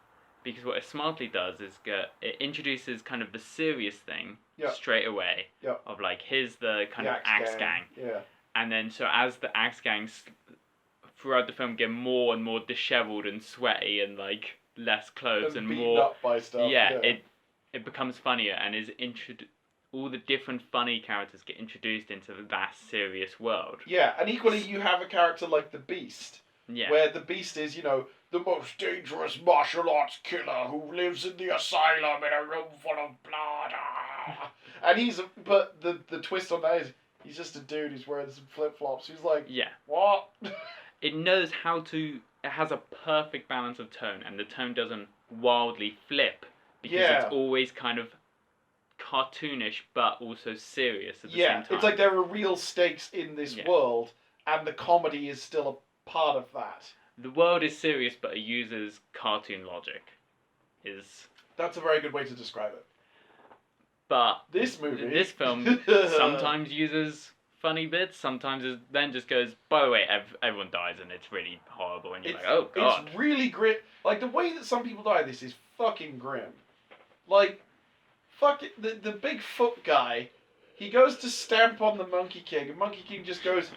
because what it smartly does is it introduces kind of the serious thing straight away. Yep. Of like, here's the kind of Axe Gang. Yeah. And then so as the Axe Gangs throughout the film get more and more disheveled and sweaty and like less clothes and beaten more up by stuff. Yeah, it becomes funnier and is all the different funny characters get introduced into that serious world. Yeah, and equally you have a character like the Beast. Yeah. Where the Beast is, the most dangerous martial arts killer who lives in the asylum in a room full of blood. And but the twist on that is he's just a dude who's wearing some flip-flops. He's like, yeah. What? It knows how to... It has a perfect balance of tone, and the tone doesn't wildly flip, because it's always kind of cartoonish, but also serious at the same time. It's like there are real stakes in this world, and the comedy is still a part of that. The world is serious, but it uses cartoon logic. That's a very good way to describe it. But... This film sometimes uses... funny bits, sometimes it then just goes, by the way, everyone dies and it's really horrible and you're like, oh god. It's really grim. Like, the way that some people die, this is fucking grim. Like, fuck it, the big foot guy, he goes to stamp on the Monkey King, and Monkey King just goes,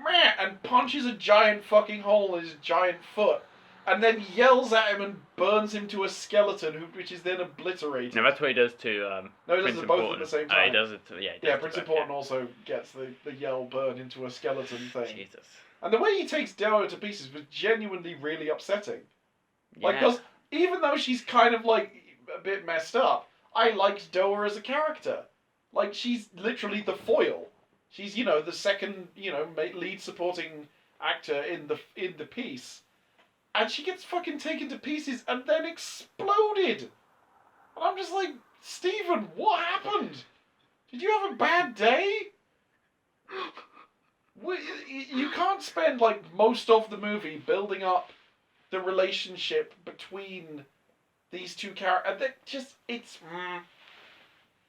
meh, and punches a giant fucking hole in his giant foot, and then yells at him and burns him to a skeleton, which is then obliterated. No, that's what he does to no, he does it both at the same time. He does it to, Prince Important also gets the yell burn into a skeleton thing. Jesus. And the way he takes Doa to pieces was genuinely really upsetting. Yeah. Like, because even though she's kind of, like, a bit messed up, I liked Doa as a character. Like, she's literally the foil. She's, the second, lead supporting actor in the piece. And she gets fucking taken to pieces and then exploded. And I'm just like, Stephen, what happened? Did you have a bad day? You can't spend, like, most of the movie building up the relationship between these two characters. And then it's...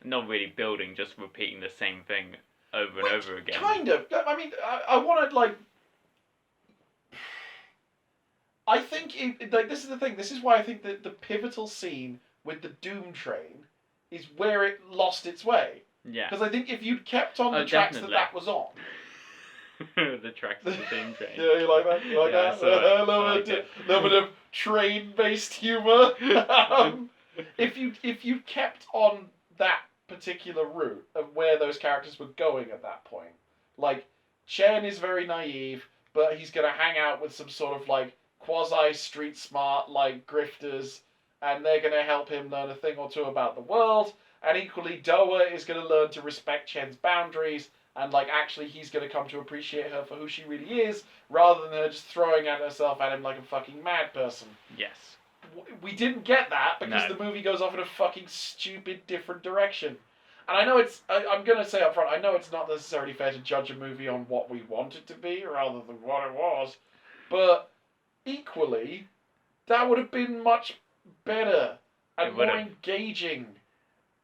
Not really building, just repeating the same thing over and over again. Kind of. I mean, I want to, like... I think, like, this is the thing. This is why I think that the pivotal scene with the Doom Train is where it lost its way. Yeah. Because I think if you'd kept on the tracks definitely. that was on... The tracks of the Doom Train. Yeah, you like that? You like Yeah, that? I A little bit of train-based humour. If you kept on that particular route of where those characters were going at that point, like, Chen is very naive, but he's going to hang out with some sort of, like, quasi-street smart, like, grifters, and they're going to help him learn a thing or two about the world, and equally, Doa is going to learn to respect Chen's boundaries, and, like, actually he's going to come to appreciate her for who she really is, rather than her just throwing at herself at him like a fucking mad person. Yes. We didn't get that because the movie goes off in a fucking stupid different direction. And I know I'm going to say up front, I know it's not necessarily fair to judge a movie on what we want it to be rather than what it was. But equally, that would have been much better and more engaging.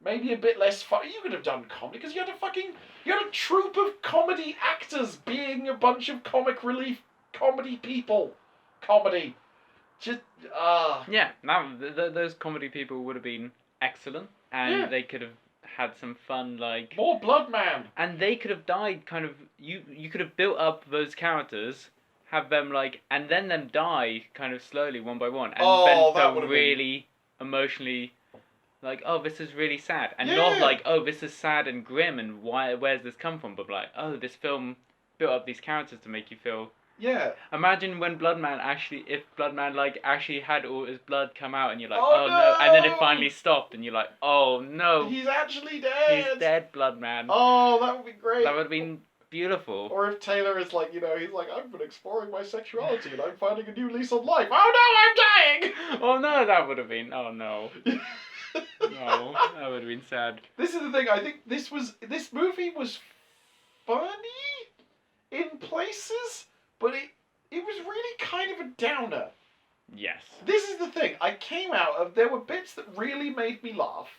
Maybe a bit less fun. You could have done comedy because you had a troupe of comedy actors being a bunch of comic relief comedy people. Comedy. Just, Yeah, those comedy people would have been excellent, and they could have had some fun, like... More Blood Man! And they could have died kind of... You could have built up those characters, have them, like... And then them die kind of slowly, one by one, and then feel really emotionally... Like, oh, this is really sad. And not like, oh, this is sad and grim, and where's this come from? But like, oh, this film built up these characters to make you feel... Yeah. Imagine when if Bloodman like actually had all his blood come out and you're like, oh no, and then it finally stopped and you're like, oh no. He's actually dead. He's dead, Bloodman. Oh, that would be great. That would have been beautiful. Or if Taylor is like, he's like, I've been exploring my sexuality and I'm finding a new lease on life. Oh no, I'm dying! Oh no, that would have been, oh no. No, that would have been sad. This is the thing, I think this movie was funny in places, but it was really kind of a downer. Yes. This is the thing. There were bits that really made me laugh.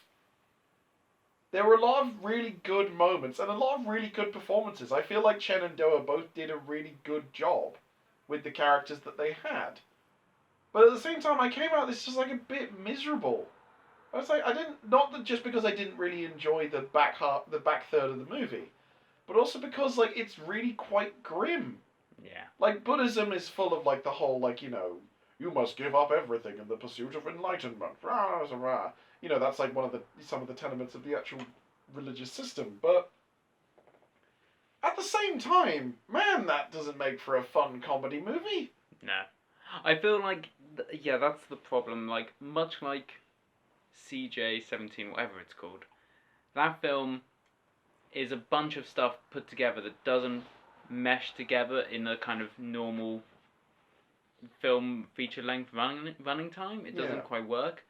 There were a lot of really good moments and a lot of really good performances. I feel like Chen and Doa both did a really good job with the characters that they had. But at the same time, I came out this just like a bit miserable. I was like, not that just because I didn't really enjoy the back third of the movie, but also because like it's really quite grim. Yeah. Like, Buddhism is full of, like, the whole, like, you must give up everything in the pursuit of enlightenment. That's, like, some of the tenements of the actual religious system. But at the same time, man, that doesn't make for a fun comedy movie. No. I feel like, that's the problem. Like, much like CJ17, whatever it's called, that film is a bunch of stuff put together that doesn't mesh together in a kind of normal film feature length running time. It doesn't quite work.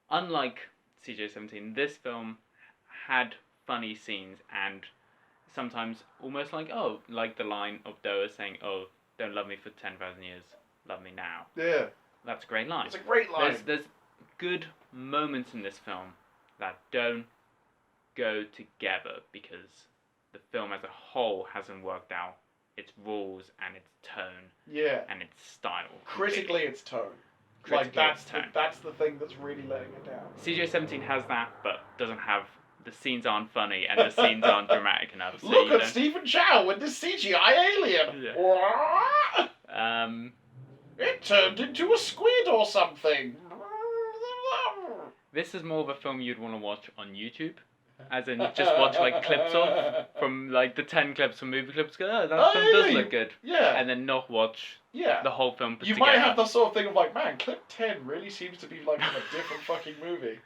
Unlike CJ17, this film had funny scenes and sometimes almost like the line of Doa saying, oh, don't love me for 10,000 years, love me now. Yeah. That's a great line. It's a great line. There's good moments in this film that don't go together because the film as a whole hasn't worked out its rules and its tone and its style. Critically, its tone. That's the thing that's really letting it down. CJ17 has that, but doesn't have... The scenes aren't funny and the scenes aren't dramatic enough. So Look at Stephen Chow with this CGI alien! Yeah. It turned into a squid or something! This is more of a film you'd want to watch on YouTube. As in, just watch, like, clips of, from, like, the 10 clips from movie clips, go, oh, that film does look good. Yeah. And then not watch the whole film put together. You might have the sort of thing of, like, man, clip 10 really seems to be, like, from a different fucking movie.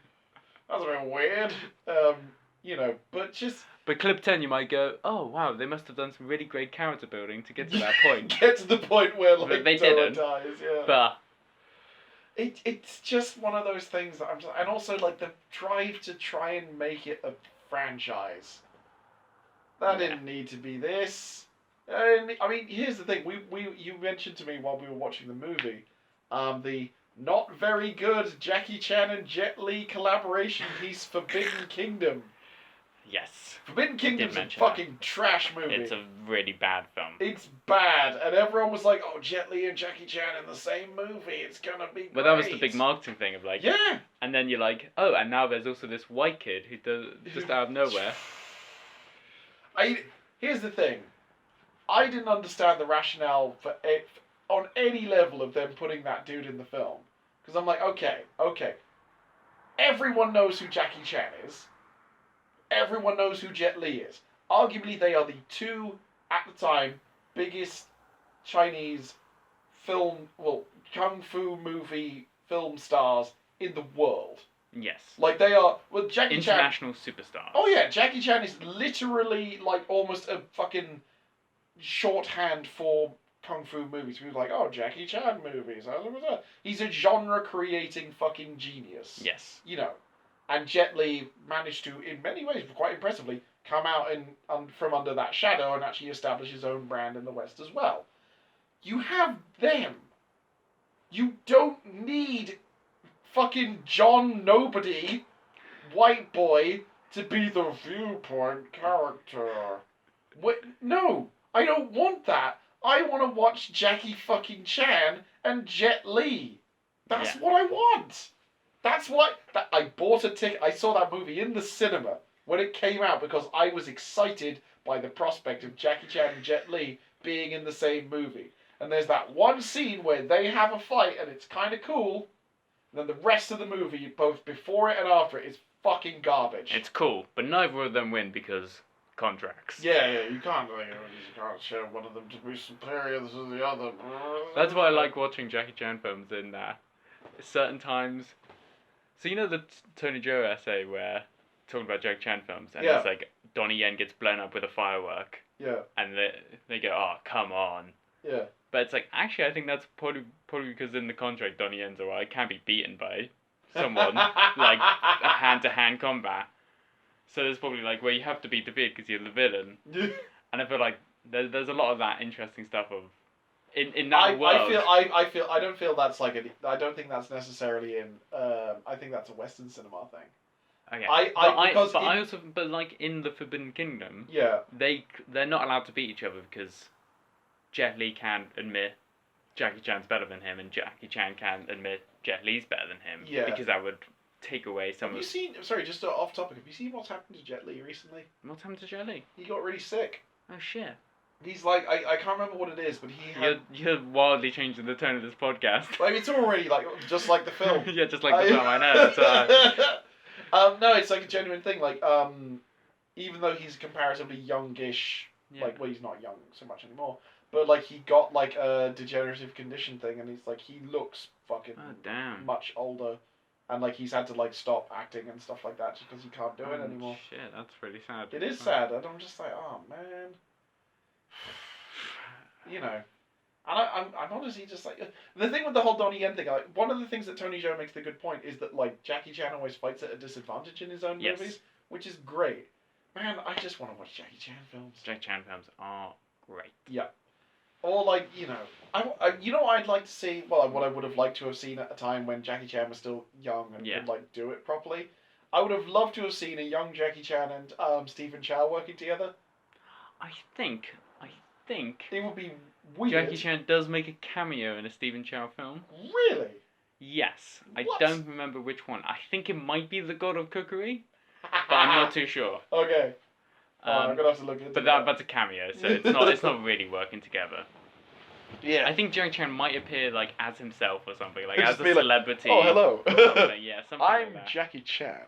That's a bit weird. But just... But clip 10, you might go, oh, wow, they must have done some really great character building to get to that point. Get to the point where, like, they Doa didn't. dies, yeah. But... It's just one of those things that and also like the drive to try and make it a franchise. That didn't need to be this. And I mean, here's the thing: you mentioned to me while we were watching the movie, the not very good Jackie Chan and Jet Li collaboration piece, Forbidden Kingdom. Yes. Forbidden Kingdom's a mention fucking trash movie. It's a really bad film. It's bad, and everyone was like, "Oh, Jet Li and Jackie Chan in the same movie. It's gonna be great." But that was the big marketing thing of like, yeah. And then you're like, oh, and now there's also this white kid who does just out of nowhere. Here's the thing. I didn't understand the rationale for it on any level of them putting that dude in the film, because I'm like, okay. Everyone knows who Jackie Chan is. Everyone knows who Jet Li is. Arguably, they are the two, at the time, biggest Chinese kung fu movie film stars in the world. Yes. Like, they are, Jackie International superstars. Oh yeah, Jackie Chan is literally, like, almost a fucking shorthand for kung fu movies. People are like, oh, Jackie Chan movies. He's a genre-creating fucking genius. Yes. You know. And Jet Li managed to, in many ways, quite impressively, come out from under that shadow and actually establish his own brand in the West as well. You have them. You don't need fucking John Nobody, white boy, to be the viewpoint character. No, I don't want that. I want to watch Jackie fucking Chan and Jet Li. That's what I want. That's why I bought a ticket. I saw that movie in the cinema when it came out because I was excited by the prospect of Jackie Chan and Jet Li being in the same movie. And there's that one scene where they have a fight and it's kind of cool. And then the rest of the movie, both before it and after it, is fucking garbage. It's cool, but neither of them win because contracts. Yeah, you can't show one of them to be superior to the other. That's why I like watching Jackie Chan films in certain times. So you know the Tony Joe essay where talking about Jackie Chan films and it's like Donnie Yen gets blown up with a firework. Yeah. And they go, oh, come on. Yeah. But it's like, actually, I think that's probably because in the contract, Donnie Yen's alright, can't be beaten by someone, like, a hand-to-hand combat. So there's probably, like, where you have to be defeated because you're the villain. And I feel like there's a lot of that interesting stuff of, in that world. I don't feel that's like I don't think that's necessarily in, I think that's a Western cinema thing. Okay. But like, in the Forbidden Kingdom, they're not allowed to beat each other because Jet Li can admit Jackie Chan's better than him, and Jackie Chan can admit Jet Li's better than him. Yeah. Because that would take away some of... Have you seen... Sorry, just off topic. Have you seen what's happened to Jet Li recently? What's happened to Jet Li? He got really sick. Oh, shit. He's like... I can't remember what it is, but he had... You're wildly changing the tone of this podcast. Like, it's already, like, just like the film. Yeah, just like the film, I know. No, it's like a genuine thing. Like, even though he's comparatively youngish... Yeah. Like, well, he's not young so much anymore. But, like, he got, like, a degenerative condition thing, and he's, like, he looks fucking much older. And, like, he's had to, like, stop acting and stuff like that just because he can't do it anymore. Shit, that's really sad. It is sad, and I'm just like, oh, man. You know. And I'm honestly just like... The thing with the whole Donnie Yen thing, like, one of the things that Tony Zhou makes the good point is that, like, Jackie Chan always fights at a disadvantage in his own movies, which is great. Man, I just want to watch Jackie Chan films. Jackie Chan films are great. Yeah. Or, like, you know, you know what I'd like to see? Well, what I would have liked to have seen at a time when Jackie Chan was still young and could, like, do it properly. I would have loved to have seen a young Jackie Chan and Stephen Chow working together. I think it would be weird. Jackie Chan does make a cameo in a Stephen Chow film. Really? Yes. I don't remember which one. I think it might be The God of Cookery, but I'm not too sure. Okay. I'm gonna have to look into that. But that's a cameo, so it's not really working together. Yeah. I think Jackie Chan might appear like as himself or something, like as a celebrity. Like, oh, hello. Something. Yeah, something I'm like that. Jackie Chan.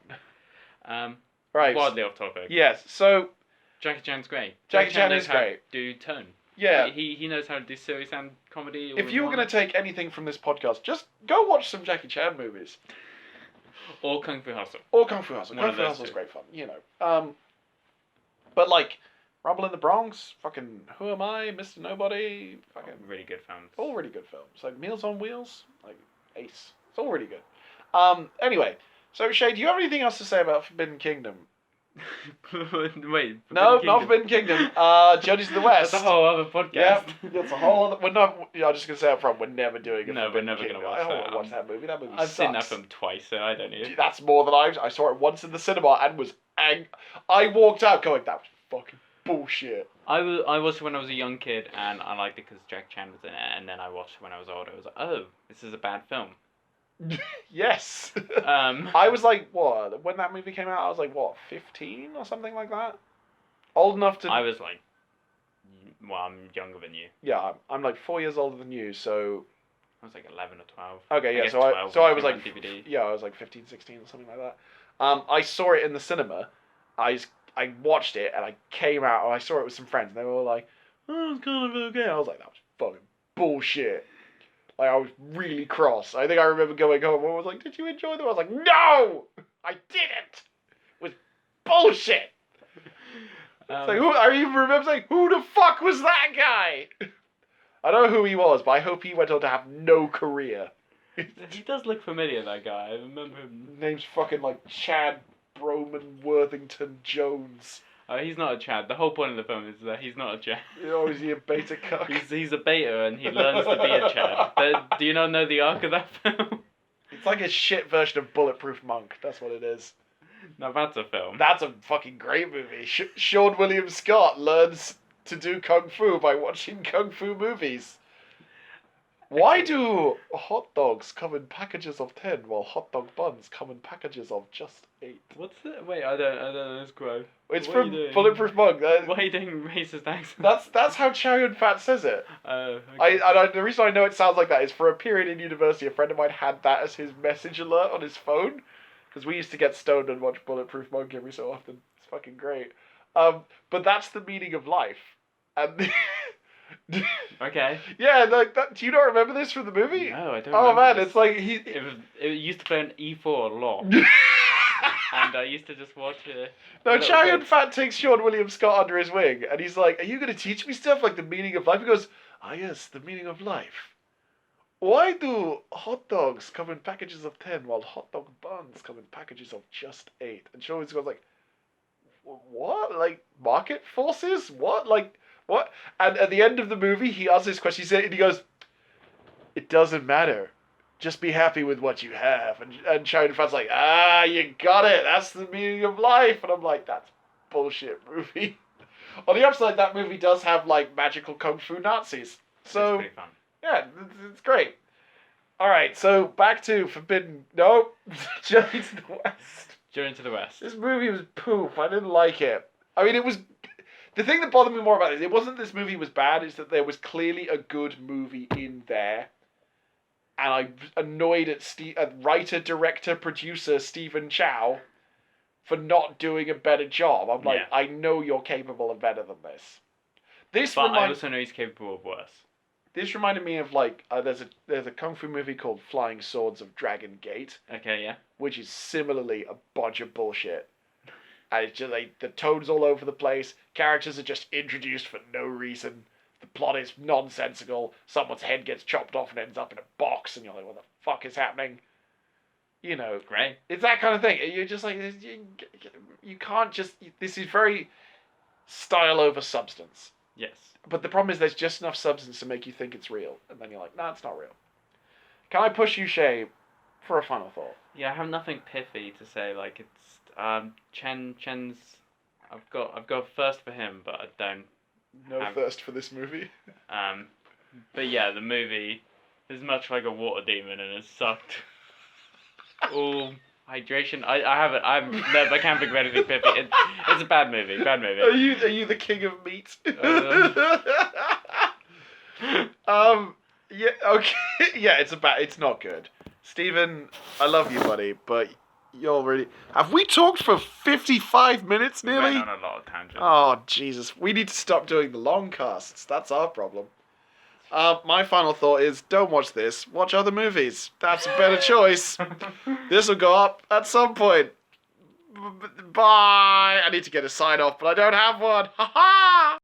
Right. Wildly off topic. Yes. So Jackie Chan's great. Jackie Chan is great. Do tone. Yeah. He knows how to do serious and comedy. If you were going to take anything from this podcast, just go watch some Jackie Chan movies. Or Kung Fu Hustle. Kung Fu Hustle's great fun, you know. But, like, Rumble in the Bronx, fucking Who Am I, Mr. Nobody, fucking... really good films. All really good films. Like, Meals on Wheels, like, ace. It's all really good. Anyway, so, Shay, do you have anything else to say about Forbidden Kingdom? Wait. No, Forbidden not Kingdom. Forbidden Kingdom. Journeys to the West. That's a whole other podcast. Yeah, that's a whole other. We're not. Yeah, I'm just gonna say up front, we're never doing a No, we're Forbidden never Kingdom. gonna watch I don't that. want to watch that movie. That movie I've sucks. seen that film twice, so I don't know. That's more than I saw it once in the cinema and was I walked out going, that was fucking bullshit. I watched it when I was a young kid, and I liked it because Jack Chan was in it. And then I watched it when I was older. I was like, oh, this is a bad film. Yes. Um, I was like, what? When that movie came out, I was like, what, 15 or something like that? Old enough to. I was like, well, I'm younger than you. Yeah, I'm like 4 years older than you, so. I was like 11 or 12. Okay, yeah, guess so 12 I when was it like. came on DVD. Yeah, I was like 15, 16 or something like that. I saw it in the cinema. I watched it and I came out and I saw it with some friends and they were all like, oh, it's kind of okay. And I was like, that was fucking bullshit. Like, I was really cross. I think I remember going home and I was like, did you enjoy them? I was like, no! I didn't! It was bullshit! It's like, I even remember saying, who the fuck was that guy? I don't know who he was, but I hope he went on to have no career. He does look familiar, that guy. I remember him. His name's fucking like Chad Broman Worthington Jones. He's not a Chad. The whole point of the film is that he's not a Chad. You know, is he a beta cuck? He's a beta and he learns to be a Chad. Do you not know the arc of that film? It's like a shit version of Bulletproof Monk. That's what it is. Now that's a film. That's a fucking great movie. Sean William Scott learns to do kung fu by watching kung fu movies. Why do hot dogs come in packages of 10 while hot dog buns come in packages of just 8? What's the... Wait, I don't know this quote. It's What are from you doing? Bulletproof Monk. Why are you doing racist accent? That's how Chow Yun-Fat says it. Okay. The reason I know it sounds like that is for a period in university, a friend of mine had that as his message alert on his phone. Because we used to get stoned and watch Bulletproof Monk every so often. It's fucking great. But that's the meaning of life. And... Okay. Yeah, like that. Do you not remember this from the movie? No, I don't Oh remember man, this. it's like It used to play on E4 a lot. And I used to just watch it. No, Chow Yun-Fat takes Sean William Scott under his wing, and he's like, "Are you going to teach me stuff like the meaning of life?" He goes, "Ah, yes, the meaning of life. Why do hot dogs come in packages of 10 while hot dog buns come in packages of just 8?" And Sean William Scott's like, "What? Like market forces? What? Like what?" And at the end of the movie, he asks this question. He goes, "It doesn't matter. Just be happy with what you have." And Chow Yun-Fat's like, "Ah, you got it. That's the meaning of life." And I'm like, that's bullshit movie. On the upside, that movie does have like magical kung fu Nazis. So It's pretty fun. yeah, it's great. All right, so back to Forbidden. No, Journey to the West. Journey to the West. This movie was poop. I didn't like it. I mean, it was. The thing that bothered me more about it wasn't this movie was bad. It's that there was clearly a good movie in there. And I'm annoyed at writer, director, producer Stephen Chow for not doing a better job. I'm like, Yeah. I know you're capable of better than this. But I also know he's capable of worse. This reminded me of like there's a kung fu movie called Flying Swords of Dragon Gate, Okay, yeah. which is similarly a bunch of bullshit. And it's just like the tone's all over the place. Characters are just introduced for no reason. The plot is nonsensical. Someone's head gets chopped off and ends up in a box, and you're like, what the fuck is happening? You know, Great. it's that kind of thing. You're just like, you can't just. This is very style over substance. Yes. But the problem is there's just enough substance to make you think it's real. And then you're like, nah, it's not real. Can I push you, Shay, for a final thought? Yeah, I have nothing pithy to say. Like it's Chen's. I've got a thirst for him, but I don't. No thirst for this movie. But yeah, the movie is much like a water demon, and it sucked. All hydration. I can't think of anything pithy. It's a bad movie. Bad movie. Are you the king of meat? Yeah. Okay. Yeah. It's not good. Steven, I love you, buddy, but you're really. Have we talked for 55 minutes We nearly? went on a lot of tangents. Oh Jesus! We need to stop doing the long casts. That's our problem. My final thought is: don't watch this. Watch other movies. That's a better choice. This will go up at some point. Bye. I need to get a sign off, but I don't have one. Ha ha.